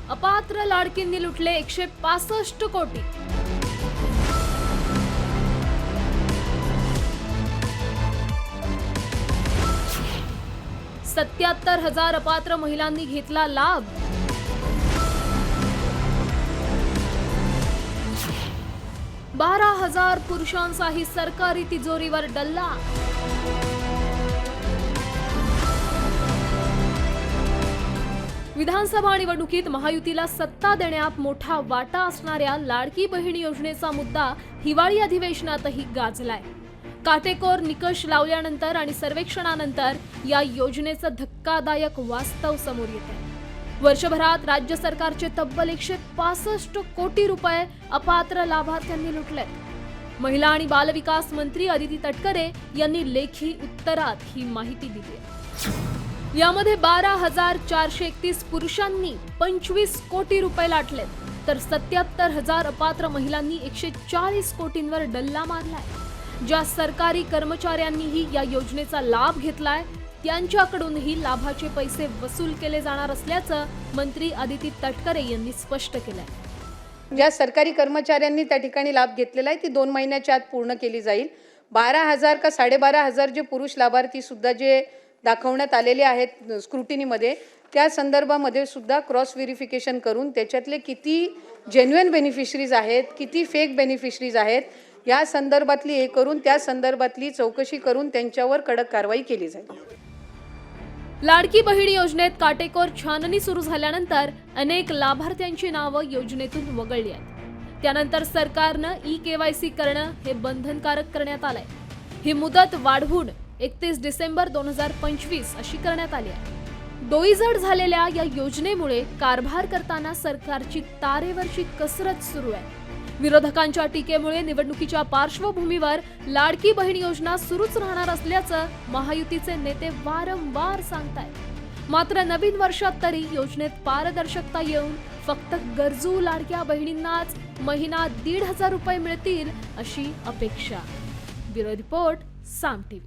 अपात्र लाडकींनी लुटले 165 कोटी। $77,000 अपात्र महिलांनी घेतला लाभ। $12,000 पुरुषांचाही सरकारी तिजोरीवर डल्ला। विधानसभा निवडणुकीत महायुतीला सत्ता देण्यात मोठा वाटा असणाऱ्या लाडकी बहीण योजनेचा मुद्दा हिवाळी अधिवेशनातही गाजलाय। काटेकोर निकष लावल्यानंतर आणि सर्वेक्षणानंतर या योजनेचं धक्कादायक वास्तव समोर येतंय। वर्षभरात राज्य सरकारचे तब्बल 165 कोटी रुपये अपात्र लाभार्थ्यांनी लुटलेत। महिला आणि बालविकास मंत्री अदिती तटकरे यांनी लेखी उत्तरात ही माहिती दिली आहे। यामध्ये 12,431 पुरुषांनी 25 कोटी रुपये लाटलेत, तर 77,000 अपात्र महिलांनी 140 कोटींवर डल्ला मारलाय। ज्या सरकारी कर्मचाऱ्यांनीही या योजनेचा लाभ घेतलाय त्यांच्याकडूनही लाभाचे पैसे वसूल केले जाणार असल्याचं मंत्री अदिती तटकरे यांनी स्पष्ट केलंय। ज्या सरकारी कर्मचाऱ्यांनी त्या ठिकाणी लाभ घेतलेला आहे ती 2 महिन्याच्या आत पूर्ण केली जाईल। 12,000 का 12,500 जे पुरुष लाभार्थी सुद्धा जे दाखवण्यात आलेले आहेत स्क्रुटिनीमध्ये, त्या संदर्भामध्ये सुद्धा क्रॉस व्हेरिफिकेशन करून त्याच्यातले किती जेन्युइन बेनिफिशरीज आहेत, किती फेक बेनिफिशरीज आहेत, या संदर्भातली हे करून त्या संदर्भातली चौकशी करून त्यांच्यावर कडक कारवाई केली जाईल। लाडकी बहीण योजनेत काटेकोर छाननी सुरू झाल्यानंतर अनेक लाभार्थ्यांची नावं योजनेतून वगळली आहेत। त्यानंतर सरकारनं ई-केवायसी करणं हे बंधनकारक करण्यात आलंय। ही मुदत वाढवून 31 डिसेंबर 2025 अशी करण्यात आली आहे। डोईजड झालेल्या या योजनेमुळे कारभार करताना सरकारची तारेवरची कसरत सुरू आहे। विरोधकांच्या टीकेमुळे निवडणुकीच्या पार्श्वभूमीवर लाडकी बहीण योजना सुरूच राहणार असल्याचं महायुतीचे नेते वारंवार सांगतायत। मात्र नवीन वर्षात तरी योजनेत पारदर्शकता येऊन फक्त गरजू लाडक्या बहिणींनाच महिना 1,500 रुपये मिळतील अशी अपेक्षा। ब्युरो रिपोर्ट, साम टीव्ही।